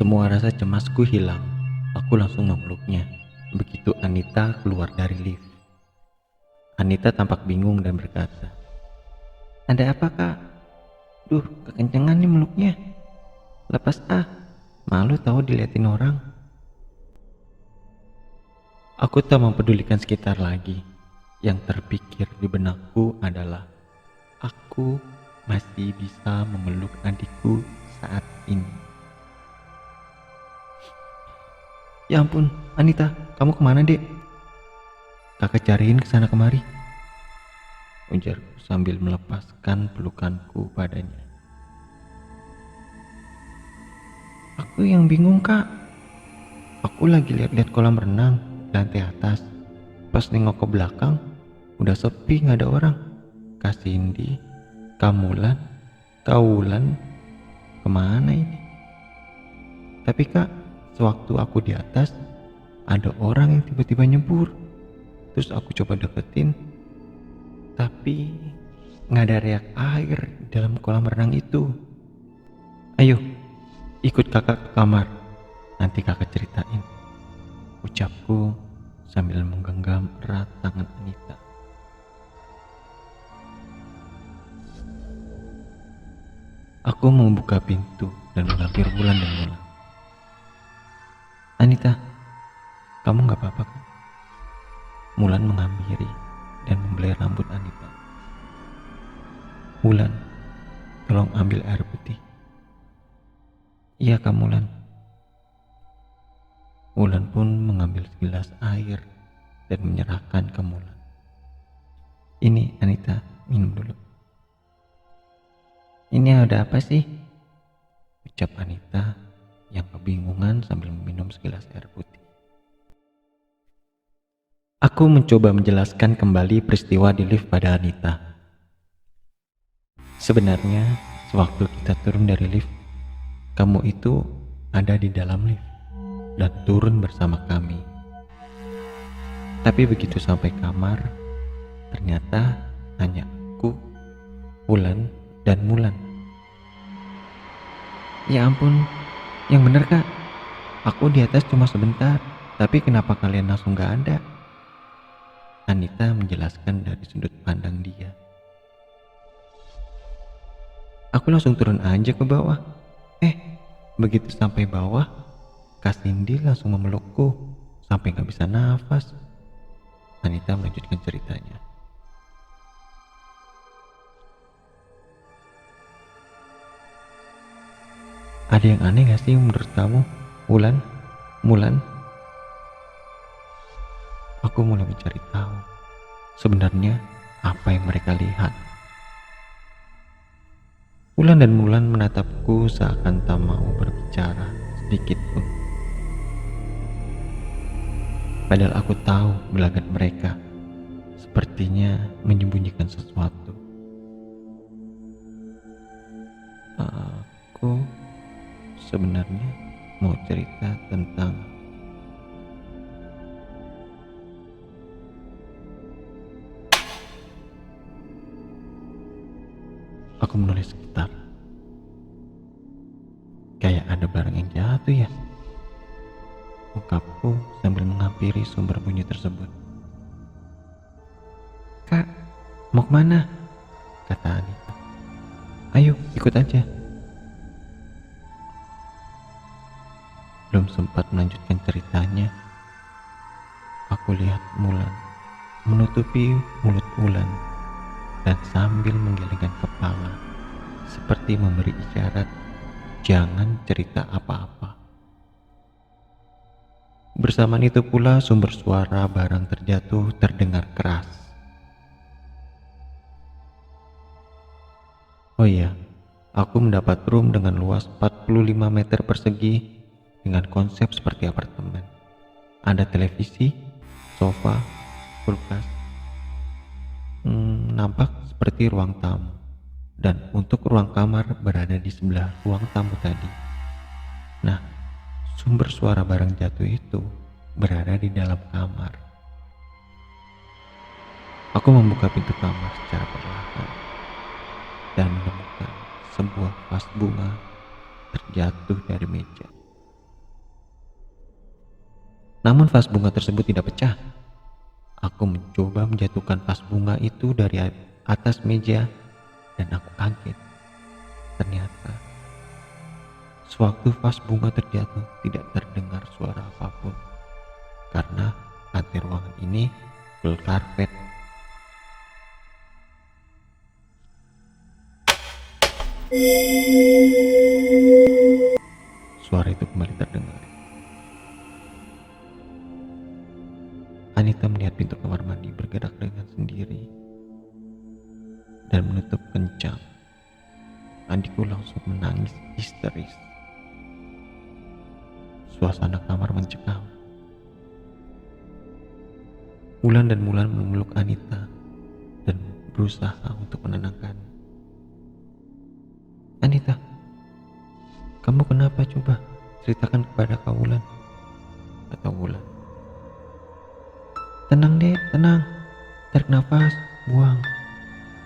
Semua rasa cemasku hilang. Aku langsung memeluknya. Begitu Anita keluar dari lift. Anita tampak bingung dan berkata, "Ada apa, Kak? Duh, kekencangan nih meluknya. Lepas ah, malu tahu diliatin orang." Aku tak mempedulikan sekitar lagi. Yang terpikir di benakku adalah aku masih bisa memeluk adikku saat ini. "Ya ampun, Anita, kamu kemana, Dek? Kakak cariin kesana kemari," ujarku sambil melepaskan pelukanku padanya. "Aku yang bingung, Kak. Aku lagi lihat-lihat kolam renang di lantai atas. Pas nengok ke belakang, udah sepi, nggak ada orang. Kak Cindy, Kamulan, Kaulan, kemana ini? Tapi Kak, sewaktu aku di atas, ada orang yang tiba-tiba nyebur. Terus aku coba deketin, tapi nggak ada reak air di dalam kolam renang itu. Ayo, ikut kakak ke kamar. Nanti kakak ceritain," ucapku sambil menggenggam erat tangan Anita. Aku membuka pintu dan menghampiri Wulan dan Mulan. "Anita, kamu nggak apa-apa kan?" Mulan menghampiri dan membelai rambut Anita. "Mulan, tolong ambil air putih." "Iya, Kak Mulan." Mulan pun mengambil segelas air dan menyerahkan ke Mulan. "Ini Anita, minum dulu." "Ini ada apa sih?" ucap Anita yang kebingungan sambil meminum segelas air putih. Aku mencoba menjelaskan kembali peristiwa di lift pada Anita. Sebenarnya, sewaktu kita turun dari lift, kamu itu ada di dalam lift dan turun bersama kami. Tapi begitu sampai kamar, ternyata hanya aku, Wulan, dan Mulan. "Ya ampun, yang bener Kak, aku di atas cuma sebentar, tapi kenapa kalian langsung gak ada?" Anita menjelaskan dari sudut pandang dia. "Aku langsung turun aja ke bawah. Begitu sampai bawah, Kak Cindy langsung memelukku sampai gak bisa nafas." Anita melanjutkan ceritanya. "Ada yang aneh gak sih menurut kamu, Wulan, Mulan?" Aku mulai mencari tahu sebenarnya apa yang mereka lihat. Wulan dan Mulan menatapku seakan tak mau berbicara sedikit pun. Padahal aku tahu gelagat mereka sepertinya menyembunyikan sesuatu. Aku sebenarnya mau cerita tentang aku menulis sekitar. Kayak ada barang yang jatuh ya, ungkapku sambil menghampiri sumber bunyi tersebut. "Kak, mau kemana?" kata Anita. "Ayo, ikut aja." Belum sempat melanjutkan ceritanya, aku lihat Mulan menutupi mulut Wulan dan sambil menggelengkan kepala seperti memberi isyarat jangan cerita apa-apa. Bersamaan itu pula sumber suara barang terjatuh terdengar keras. Oh iya, aku mendapat room dengan luas 45 meter persegi dengan konsep seperti apartemen. Ada televisi, sofa, kulkas. Nampak seperti ruang tamu. Dan untuk ruang kamar berada di sebelah ruang tamu tadi. Nah, sumber suara barang jatuh itu berada di dalam kamar. Aku membuka pintu kamar secara perlahan dan menemukan sebuah vas bunga terjatuh dari meja. Namun vas bunga tersebut tidak pecah. Aku mencoba menjatuhkan vas bunga itu dari atas meja dan aku kaget. Ternyata sewaktu vas bunga terjatuh tidak terdengar suara apapun karena lantai ruangan ini full karpet. Suara itu kembali terdengar. Anita melihat pintu kamar mandi bergerak dengan sendiri dan menutup kencang. Adikku langsung menangis histeris. Suasana kamar mencekam. Wulan dan Mulan memeluk Anita dan berusaha untuk menenangkan. Anita, kamu kenapa? Coba ceritakan kepada Kak Wulan, kata Wulan. Tenang dek, tenang. Tarik nafas, buang.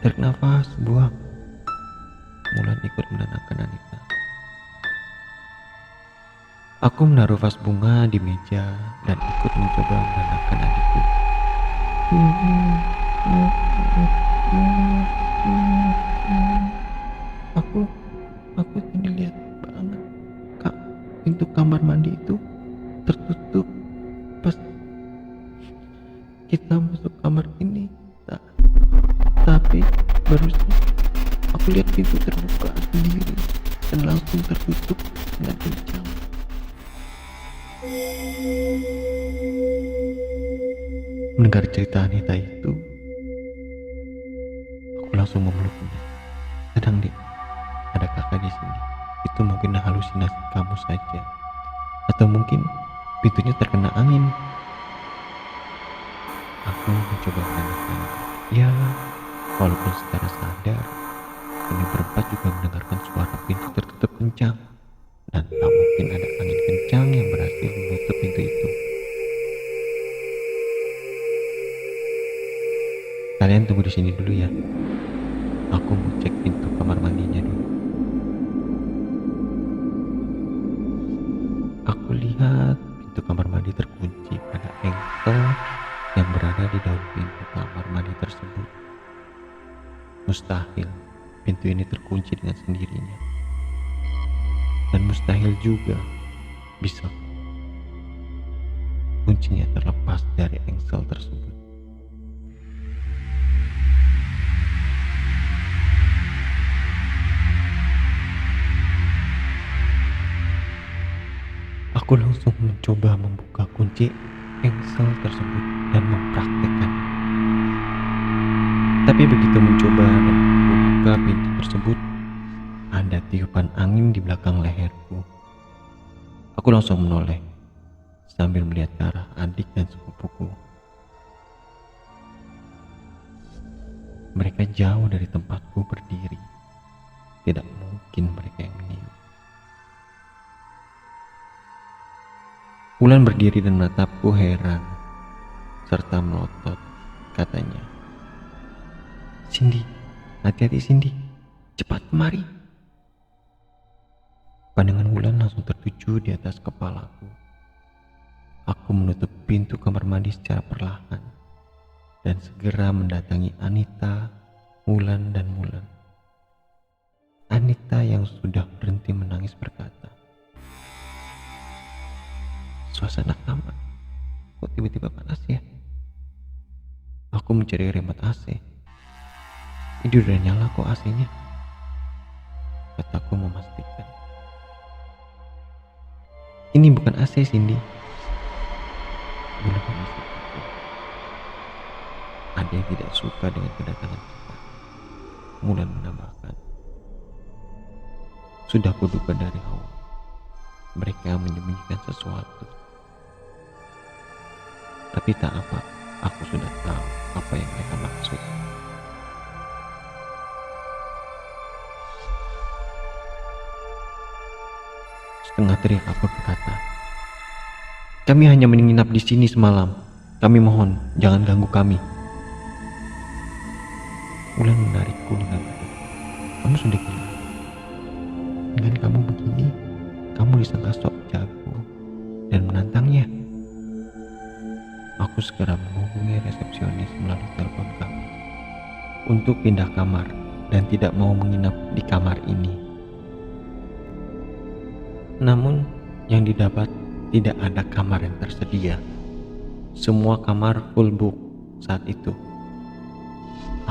Tarik nafas, buang. Mulan ikut menenangkan Anita. Aku menaruh vas bunga di meja dan ikut mencoba menenangkan adikku. Aku tadi lihat banget, Kak, pintu kamar mandi itu tertutup pas kita masuk kamar ini. Tapi barusan aku lihat pintu terbuka sendiri dan langsung tertutup dengan kencang. Mendengar cerita Anita itu, aku langsung memeluknya. Tenang dek, ada kakak di sini. Itu mungkin halusinasi kamu saja, atau mungkin pintunya terkena angin. Aku mencoba menenangkan. Ya, walaupun secara sadar, kami berempat juga mendengarkan suara pintu tertutup kencang, dan tak mungkin ada angin kencang yang berhasil menutup pintu itu. Kalian tunggu di sini dulu ya. Aku mau cek pintu kamar mandinya dulu. Aku lihat pintu kamar mandi terkunci pada engsel yang berada di dalam pintu kamar mandi tersebut. Mustahil pintu ini terkunci dengan sendirinya. Dan mustahil juga bisa kuncinya terlepas dari engsel tersebut. Aku langsung mencoba membuka kunci engsel tersebut dan mempraktekkan. Tapi begitu mencoba dan membuka pintu tersebut, ada tiupan angin di belakang leherku. Aku langsung menoleh sambil melihat ke arah adik dan sepupuku. Mereka jauh dari tempatku berdiri. Tidak mungkin mereka yang meniup. Wulan berdiri dan menatapku heran serta melotot. Katanya, "Cindy, hati-hati Cindy, cepat kemari." Pandangan Wulan langsung tertuju di atas kepalaku. Aku menutup pintu kamar mandi secara perlahan dan segera mendatangi Anita, Wulan, dan Mulan. Anita yang sudah berhenti menangis berkata, "Suasana kamar kok tiba-tiba panas ya?" Aku mencari remote AC. Ini udah nyala kok AC-nya, kataku memastikan. "Ini bukan AC, Cindy." Mulan memastikan. Ada yang tidak suka dengan kedatangan kita. Mulan menambahkan, "Sudah kuduga dari awal, mereka menyembunyikan sesuatu. Tapi tak apa, aku sudah tahu apa yang mereka maksud." Setengah teriak aku berkata, "Kami hanya menginap di sini semalam. Kami mohon, jangan ganggu kami." Wulan menarikku dengan berat. "Kamu sudah gila. Dengan kamu begini, kamu disangka sok jago dan menantangnya." Aku segera menghubungi resepsionis melalui telepon kami untuk pindah kamar dan tidak mau menginap di kamar ini. Namun yang didapat tidak ada kamar yang tersedia. Semua kamar full book saat itu.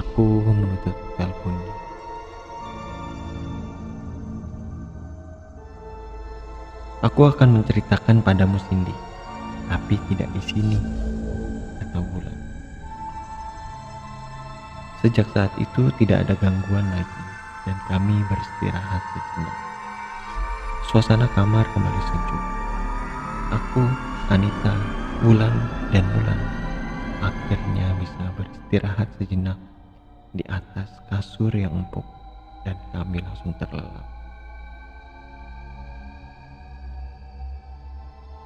Aku menutup teleponnya. Aku akan menceritakan padamu Cindy, tapi tidak di sini, kata Wulan. Sejak saat itu tidak ada gangguan lagi dan kami beristirahat sejenak. Suasana kamar kembali sejuk. Aku, Anita, Wulan, dan Mulan akhirnya bisa beristirahat sejenak di atas kasur yang empuk dan kami langsung terlelap.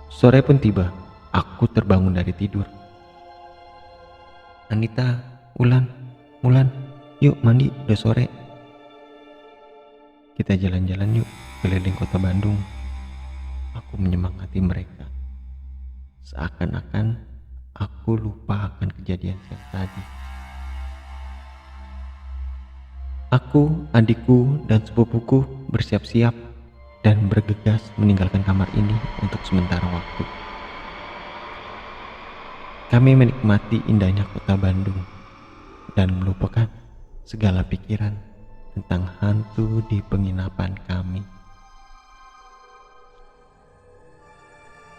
Sore pun tiba, aku terbangun dari tidur. Anita, Wulan, Mulan, yuk mandi, udah sore. Kita jalan-jalan yuk keliling kota Bandung. Aku menyemangati mereka. Seakan-akan aku lupa akan kejadian siang tadi. Aku, adikku, dan sepupuku bersiap-siap dan bergegas meninggalkan kamar ini untuk sementara waktu. Kami menikmati indahnya kota Bandung dan melupakan segala pikiran tentang hantu di penginapan kami.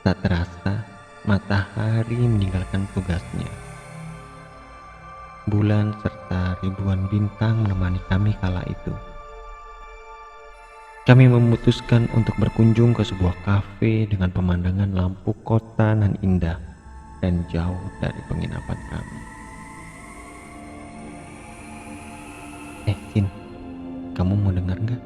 Tak terasa, matahari meninggalkan tugasnya. Bulan serta ribuan bintang menemani kami kala itu. Kami memutuskan untuk berkunjung ke sebuah kafe dengan pemandangan lampu kota nan indah dan jauh dari penginapan kami. Sin, kamu mau dengar gak?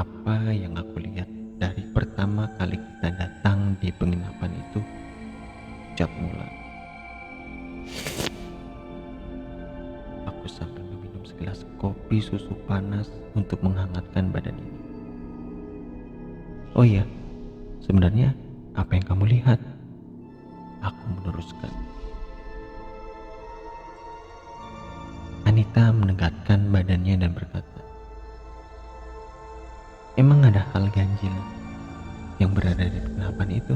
Apa yang aku lihat dari pertama kali kita datang di penginapan itu? Ucap Mulan. Aku sambil meminum segelas kopi susu panas untuk menghangatkan badan ini. Oh iya, sebenarnya apa yang kamu lihat? Aku meneruskan. Anita menegakkan badannya dan berkata, emang ada hal ganjil yang berada di penginapan itu?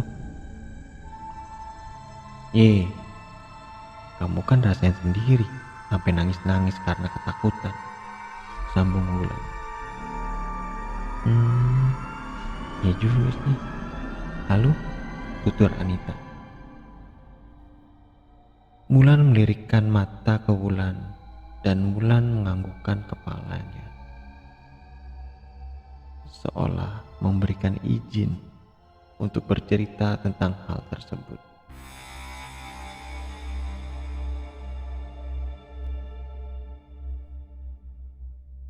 Kamu kan rasain sendiri sampai nangis-nangis karena ketakutan, sambung Wulan. Ya juga sih. Lalu, tutur Anita. Mulan melirikkan mata ke Wulan dan Wulan menganggukkan kepalanya, seolah memberikan izin untuk bercerita tentang hal tersebut.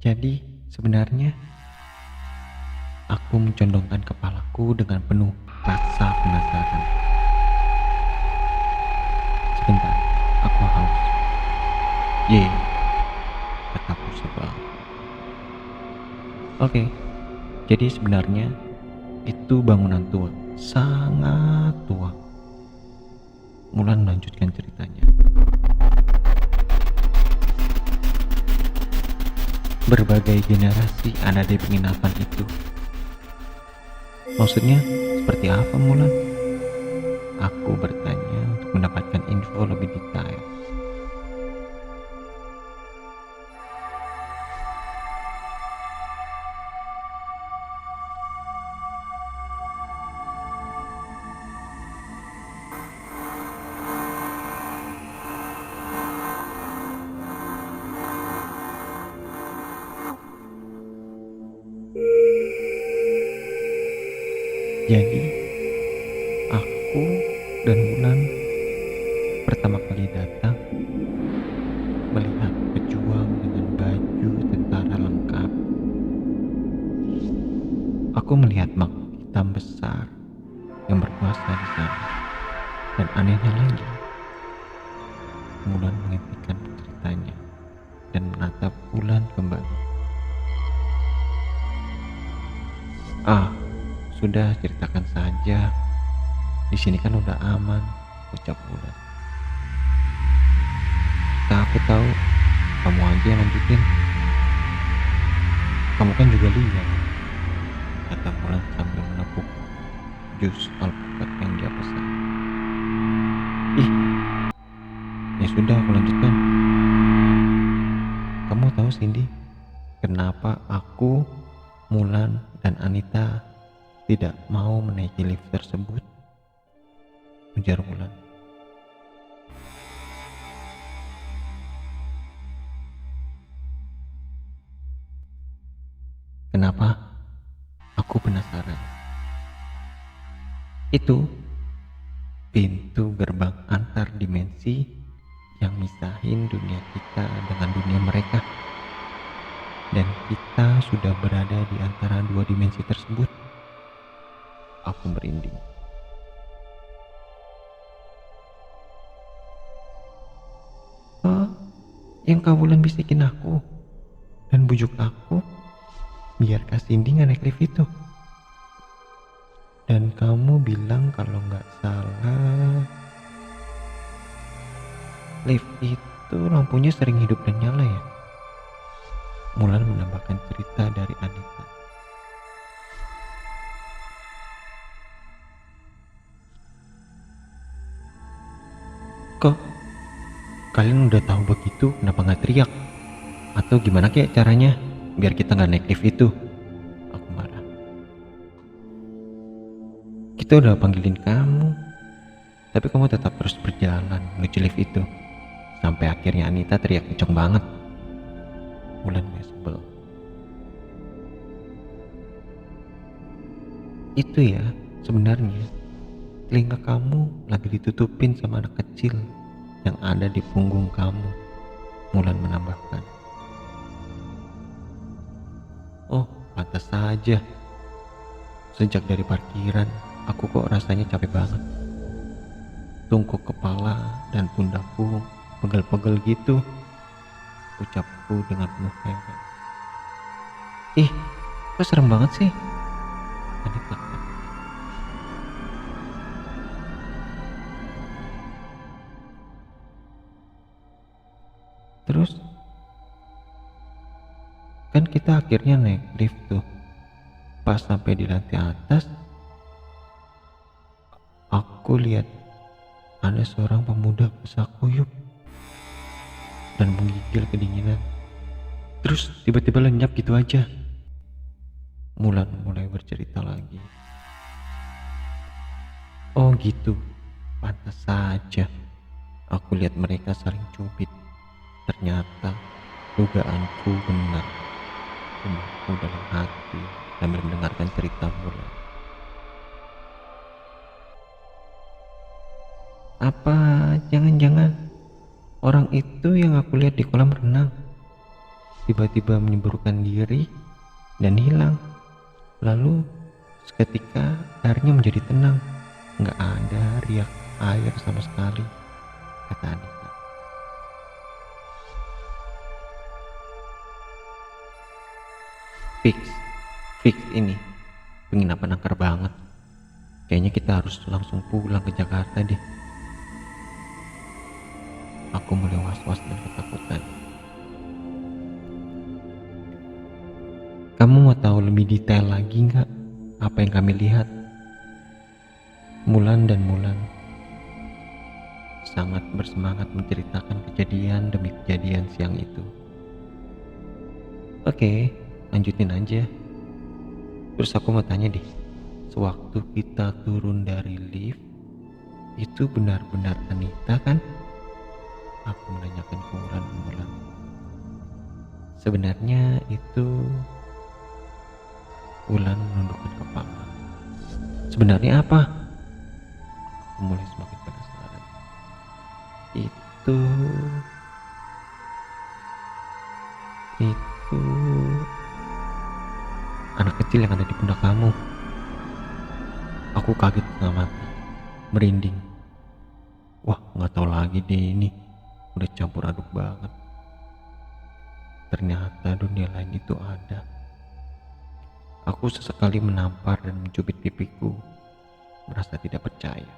Jadi sebenarnya aku mencondongkan kepalaku dengan penuh rasa penasaran. Sebentar, aku haus. Kataku sebal. Oke, jadi sebenarnya itu bangunan tua, sangat tua. Mulan melanjutkan ceritanya. Berbagai generasi ada di penginapan itu. Maksudnya seperti apa, Mulan? Aku bertanya untuk mendapatkan info lebih detail. Jadi, aku dan Wulan pertama kali datang melihat pejuang dengan baju tentara lengkap. Aku melihat makhluk hitam besar yang berkuasa di sana. Dan anehnya lagi, Wulan menghentikan ceritanya dan menatap Wulan kembali. Sudah ceritakan saja. Di sini kan udah aman. ucap Wulan. Aku tahu, kamu aja yang lanjutin. Kamu kan juga lihat, kata Wulan sambil menepuk jus alpukat yang dia pesan. Ih, ya sudah aku lanjutkan. Kamu tahu Cindy, kenapa aku, Mulan, dan Anita tidak mau menaiki lift tersebut? Ujar Wulan. Kenapa? Aku penasaran. Itu pintu gerbang antar dimensi yang misahin dunia kita dengan dunia mereka. Dan kita sudah berada di antara dua dimensi tersebut. Aku merinding. Oh, yang Kak Wulan bisikin aku dan bujuk aku biar Kak Cindy nggak naik lift itu. Dan kamu bilang kalau nggak salah lift itu lampunya sering hidup dan nyala ya? Mulan menambahkan cerita dari Anita. Kok kalian udah tahu begitu, kenapa nggak teriak? Atau gimana kayak caranya biar kita nggak naik lift itu? Aku marah. Kita udah panggilin kamu, tapi kamu tetap terus berjalan menuju lift itu. Sampai akhirnya Anita teriak kenceng banget. Mulan mulai sebel. Itu ya, sebenarnya telinga kamu lagi ditutupin sama anak kecil yang ada di punggung kamu. Mulan menambahkan. Oh, pantas saja. Sejak dari parkiran, aku kok rasanya capek banget. Tungkuk kepala dan pundakku pegel-pegel gitu, ucapku dengan penuh heran. Ih, kok serem banget sih? Anita. Terus, kan kita akhirnya naik lift tuh. Pas sampai di lantai atas, aku lihat ada seorang pemuda basah kuyup dan menggigil kedinginan. Terus tiba-tiba lenyap gitu aja. Mulan mulai bercerita lagi. Oh gitu, pantas saja. Aku lihat mereka saling cubit. Ternyata dugaanku benar. Aku dalam hati sambil mendengarkan cerita Mulan. Apa jangan-jangan orang itu yang aku lihat di kolam renang tiba-tiba menyemburkan diri dan hilang. Lalu seketika airnya menjadi tenang. Nggak ada riak air sama sekali, kata Anita. Fix, fix ini penginapan angker banget. Kayaknya kita harus langsung pulang ke Jakarta deh. Aku mulai was-was dan ketakutan. Kamu mau tahu lebih detail lagi nggak apa yang kami lihat? Mulan sangat bersemangat menceritakan kejadian demi kejadian siang itu. Oke, lanjutin aja. Terus aku mau tanya deh, sewaktu kita turun dari lift, itu benar-benar Anita kan? Aku menanyakan ke Mulan. Sebenarnya itu Wulan menundukkan kepala. Sebenarnya apa? Aku mulai semakin penasaran. Itu anak kecil yang ada di pundak kamu. Aku kaget setengah mati, merinding. Wah, nggak tahu lagi deh ini. Udah campur aduk banget. Ternyata dunia lain itu ada. Aku sesekali menampar dan mencubit pipiku, merasa tidak percaya.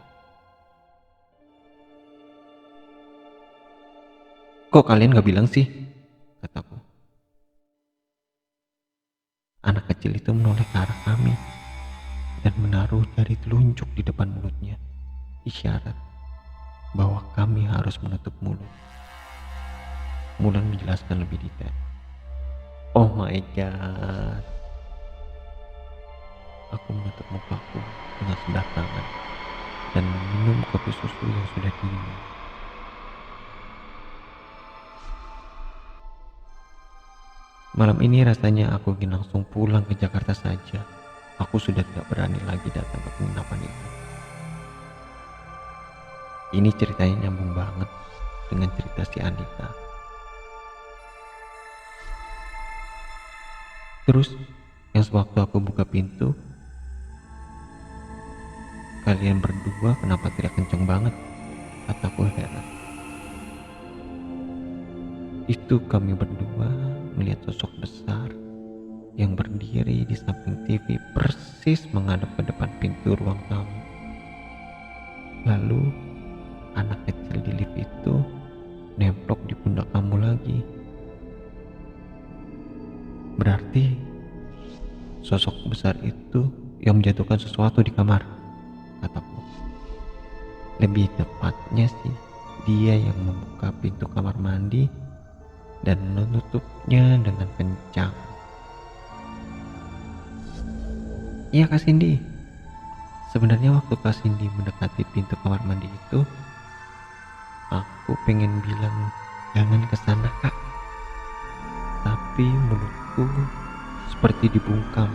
Kok kalian gak bilang sih? Kataku. Anak kecil itu menoleh ke arah kami dan menaruh jari telunjuk di depan mulutnya, isyarat bahwa kami harus menutup mulut. Mulan menjelaskan lebih detail. Oh my god. Aku menutup mukaku dengan sebelah tangan dan minum kopi susu yang sudah dingin. Malam ini rasanya aku ingin langsung pulang ke Jakarta saja. Aku sudah tidak berani lagi datang ke penginapan itu. Ini ceritanya nyambung banget dengan cerita si Anita. Terus, yang sewaktu aku buka pintu, kalian berdua kenapa teriak kenceng banget? Kataku heran. Itu kami berdua melihat sosok besar yang berdiri di samping TV persis menghadap ke depan pintu ruang tamu. Lalu anak kecil di lift itu nemplok di pundak kamu lagi. Berarti sosok besar itu yang menjatuhkan sesuatu di kamar, kataku. Lebih tepatnya sih, dia yang membuka pintu kamar mandi dan menutupnya dengan kencang. Iya Kak Cindy, sebenarnya waktu Kak Cindy mendekati pintu kamar mandi itu, aku pengen bilang jangan ke sana Kak. Tapi mulutku seperti dibungkam.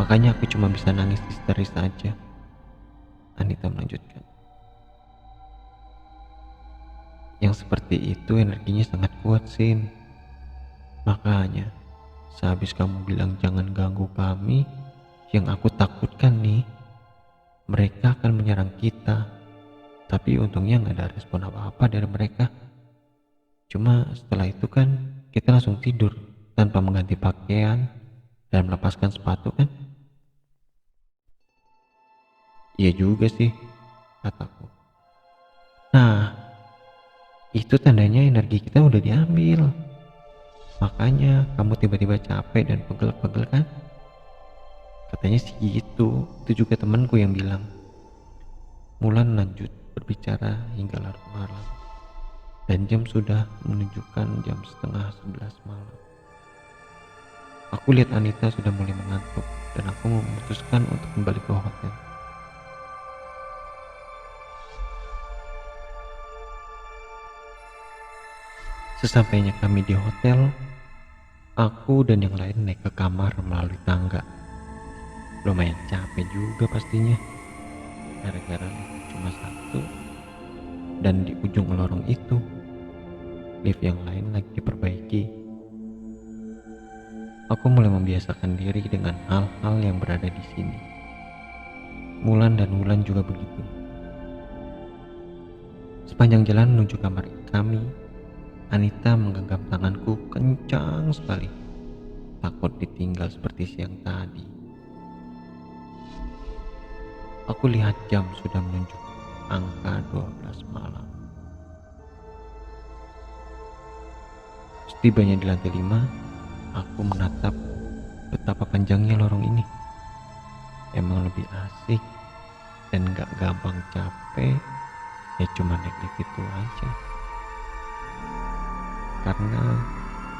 Makanya aku cuma bisa nangis histeris saja. Anita melanjutkan. Yang seperti itu energinya sangat kuat, Sin. Makanya, sehabis kamu bilang jangan ganggu kami, yang aku takutkan nih, mereka akan menyerang kita. Tapi untungnya gak ada respon apa-apa dari mereka. Cuma setelah itu kan, kita langsung tidur tanpa mengganti pakaian dan melepaskan sepatu kan? Iya juga sih, kataku. Nah, itu tandanya energi kita udah diambil. Makanya kamu tiba-tiba capek dan pegel-pegel kan? Katanya sih gitu. Itu juga temanku yang bilang. Mulan lanjut berbicara hingga larut malam. Dan jam sudah menunjukkan jam setengah 11 malam. Aku lihat Anita sudah mulai mengantuk dan aku memutuskan untuk kembali ke hotel. Sesampainya kami di hotel, aku dan yang lain naik ke kamar melalui tangga. Lumayan capek juga pastinya, gara-gara lift cuma satu dan di ujung lorong itu lift yang lain lagi diperbaiki. Aku mulai membiasakan diri dengan hal-hal yang berada di sini. Mulan dan Wulan juga begitu. Sepanjang jalan menuju kamar kami, Anita menggenggam tanganku kencang sekali, takut ditinggal seperti siang tadi. Aku lihat jam sudah menunjuk angka 12 malam. Setibanya di lantai 5, aku menatap betapa panjangnya lorong ini. Emang lebih asik dan gak gampang capek, ya cuma naik lift itu aja. Karena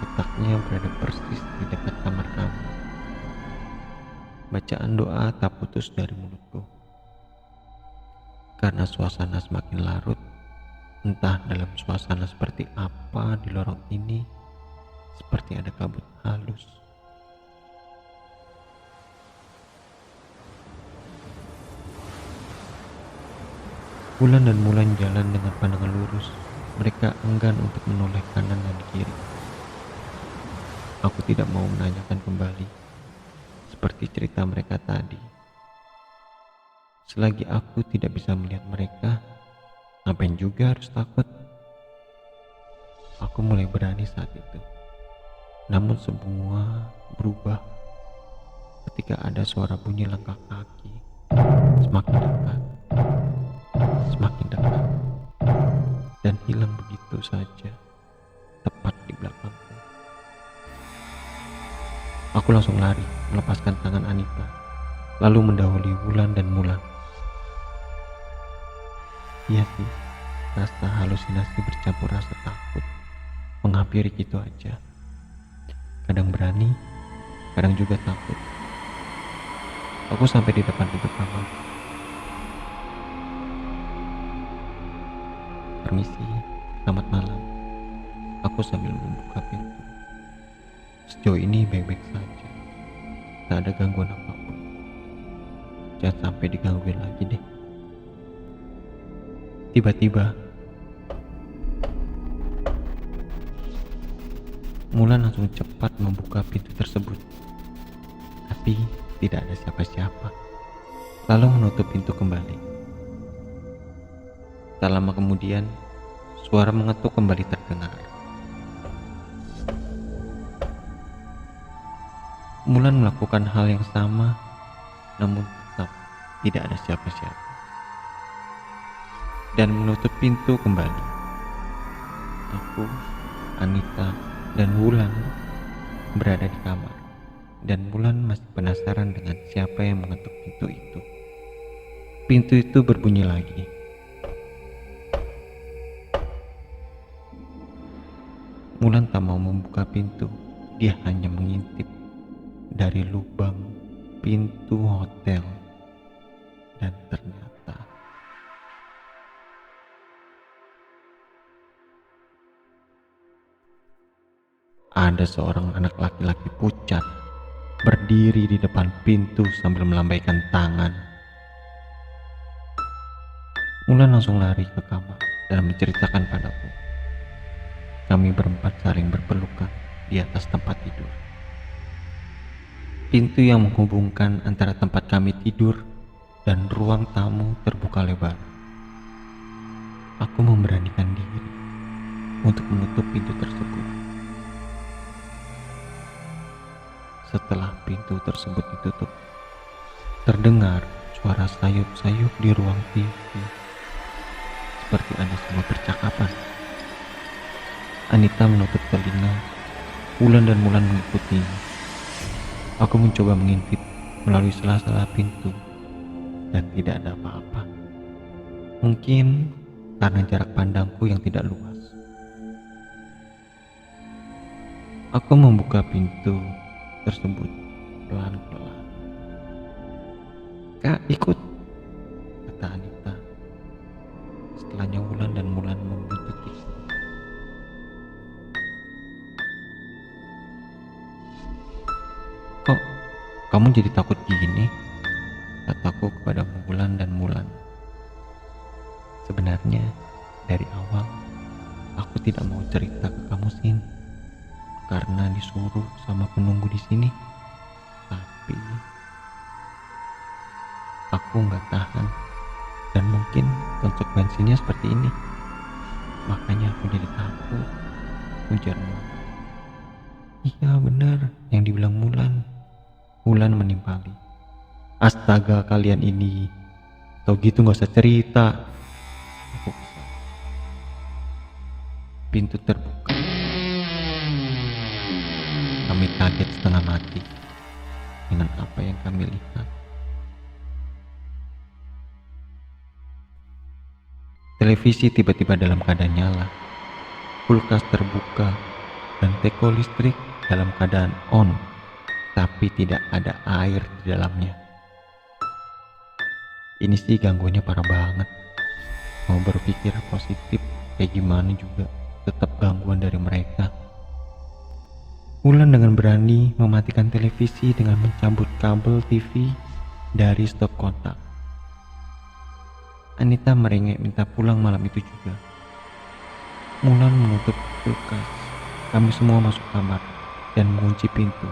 letaknya berada persis di dekat kamar kamu. Bacaan doa tak putus dari mulutku. Karena suasana semakin larut, entah dalam suasana seperti apa di lorong ini, seperti ada kabut halus. Wulan dan Mulan jalan dengan pandangan lurus. Mereka enggan untuk menoleh kanan dan kiri. Aku tidak mau menanyakan kembali, seperti cerita mereka tadi. Selagi aku tidak bisa melihat mereka, ngapain juga harus takut? Aku mulai berani saat itu. Namun semua berubah ketika ada suara bunyi langkah kaki. Semakin dekat, semakin dekat, dan hilang begitu saja. Aku langsung lari melepaskan tangan Anita, lalu mendahului Wulan dan Mulan. Iya sih, rasa halusinasi bercampur rasa takut menghampiri gitu aja. Kadang berani, kadang juga takut. Aku sampai di depan pintu kamar. Permisi, selamat malam. Aku sambil membuka pintu. Sejauh ini baik-baik saja. Tak ada gangguan apapun. Jangan sampai digangguin lagi deh. Tiba-tiba, Mulan langsung cepat membuka pintu tersebut. Tapi tidak ada siapa-siapa. Lalu menutup pintu kembali. Tak lama kemudian, suara mengetuk kembali terdengar. Mulan melakukan hal yang sama, namun tetap tidak ada siapa-siapa. Dan menutup pintu kembali. Aku, Anita, dan Wulan berada di kamar. Dan Mulan masih penasaran dengan siapa yang mengetuk pintu itu. Pintu itu berbunyi lagi. Mulan tak mau membuka pintu. Dia hanya mengintip dari lubang pintu hotel. Dan ternyata ada seorang anak laki-laki pucat berdiri di depan pintu sambil melambaikan tangan. Mulan langsung lari ke kamar dan menceritakan padaku. Kami berempat saling berpelukan di atas tempat tidur. Pintu yang menghubungkan antara tempat kami tidur dan ruang tamu terbuka lebar. Aku memberanikan diri untuk menutup pintu tersebut. Setelah pintu tersebut ditutup, terdengar suara sayup-sayup di ruang TV. Seperti ada sebuah percakapan. Anita menutup telinga, Wulan dan Mulan mengikutinya. Aku mencoba mengintip melalui sela-sela pintu dan tidak ada apa-apa. Mungkin karena jarak pandangku yang tidak luas. Aku membuka pintu tersebut pelan-pelan. "Kak, ikut," kata Anita. Setelahnya Wulan dan Mulan membuntuti. "Kok kamu jadi takut gini?" kataku kepada Wulan dan Mulan. Sebenarnya dari awal aku tidak mau cerita ke kamu, Sin, karena disuruh sama penunggu di sini. Tapi aku nggak tahan dan mungkin konsekuensinya seperti ini. Makanya aku jadi takut, ujar Mulan. "Iya benar yang dibilang Mulan." Mulan menimpali. "Astaga kalian ini, tau gitu nggak usah cerita." Aku kesal. Pintu terbuka. Kami kaget setengah mati dengan apa yang kami lihat. Televisi tiba-tiba dalam keadaan nyala, kulkas terbuka, dan teko listrik dalam keadaan on, tapi tidak ada air di dalamnya. Ini sih gangguannya parah banget. Mau berpikir positif kayak gimana juga tetap gangguan dari mereka. Wulan dengan berani mematikan televisi dengan mencabut kabel TV dari stop kontak. Anita merengek minta pulang malam itu juga. Mulan menutup kulkas. Kami semua masuk kamar dan mengunci pintu.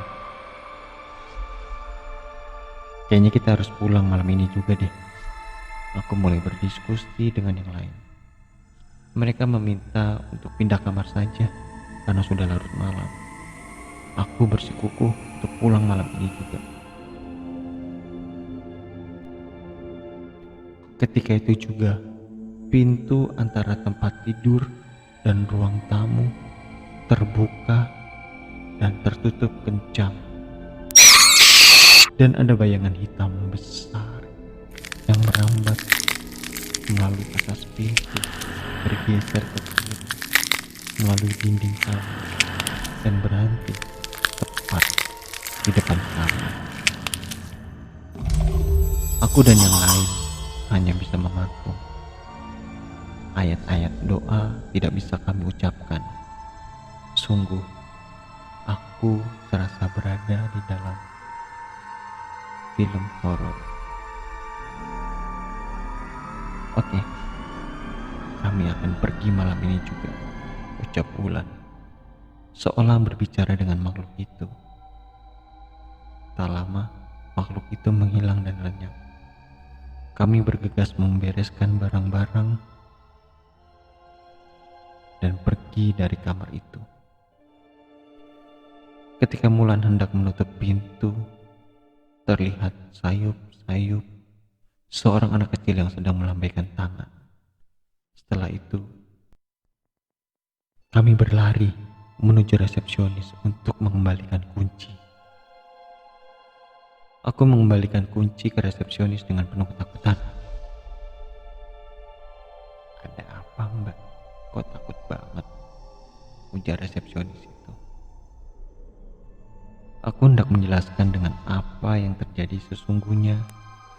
Kayaknya kita harus pulang malam ini juga deh. Aku mulai berdiskusi dengan yang lain. Mereka meminta untuk pindah kamar saja karena sudah larut malam. Aku bersikukuh untuk pulang malam ini juga. Ketika itu juga, pintu antara tempat tidur dan ruang tamu terbuka dan tertutup kencang. dan ada bayangan hitam besar yang merambat melalui kaca pintu, bergeser ke kiri, melalui dinding kamar, dan berhenti tepat di depan kami. Aku dan yang lain hanya bisa mematung. Ayat-ayat doa tidak bisa kami ucapkan. Sungguh, aku serasa berada di dalam film horor. Oke, kami akan pergi malam ini juga, ucap Wulan, seolah berbicara dengan makhluk itu. Tak lama, makhluk itu menghilang dan lenyap. Kami bergegas membereskan barang-barang dan pergi dari kamar itu. Ketika Mulan hendak menutup pintu, terlihat sayup-sayup seorang anak kecil yang sedang melambaikan tangan. Setelah itu, kami berlari menuju resepsionis untuk mengembalikan kunci. Aku mengembalikan kunci ke resepsionis dengan penuh ketakutan. "Ada apa, Mbak? Kok takut banget?" ujar resepsionis itu. Aku hendak menjelaskan dengan apa yang terjadi sesungguhnya,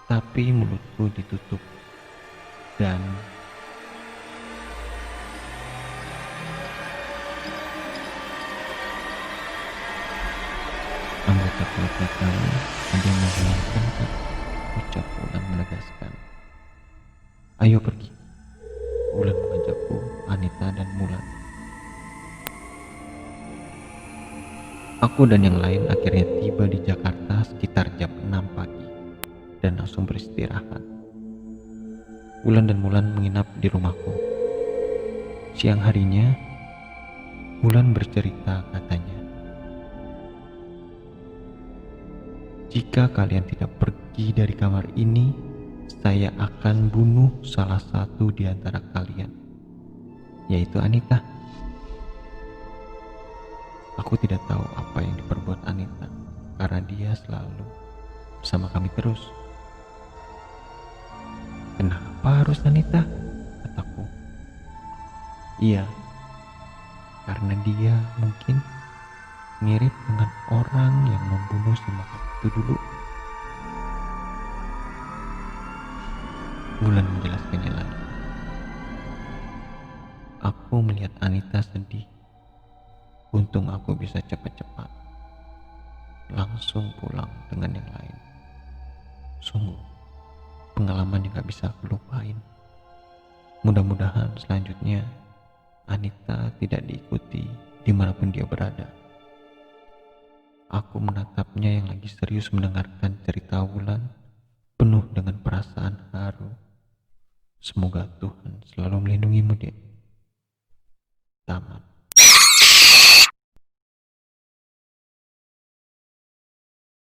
tapi mulutku ditutup dan anggota keluarga kami ada yang menghilang, Kak, ucap Wulan menegaskan. "Ayo pergi." Wulan mengajakku, Anita dan Mulan. Aku dan yang lain akhirnya tiba di Jakarta sekitar jam 6 pagi dan langsung beristirahat. Wulan dan Mulan menginap di rumahku. Siang harinya, Wulan bercerita, katanya, "Jika kalian tidak pergi dari kamar ini, saya akan bunuh salah satu di antara kalian, yaitu Anita." Aku tidak tahu apa yang diperbuat Anita, karena dia selalu bersama kami terus. "Kenapa harus Anita?" kataku. "Iya, karena dia mungkin mirip dengan orang yang membunuh si makhluk itu dulu." Bulan menjelaskannya lagi. Aku melihat Anita sedih. Untung aku bisa cepat-cepat langsung pulang dengan yang lain. Sungguh, pengalaman yang gak bisa aku lupain. Mudah-mudahan selanjutnya Anita tidak diikuti dimanapun dia berada. Aku menatapnya yang lagi serius mendengarkan cerita Wulan, penuh dengan perasaan haru. Semoga Tuhan selalu melindungimu, Dek. Tamat.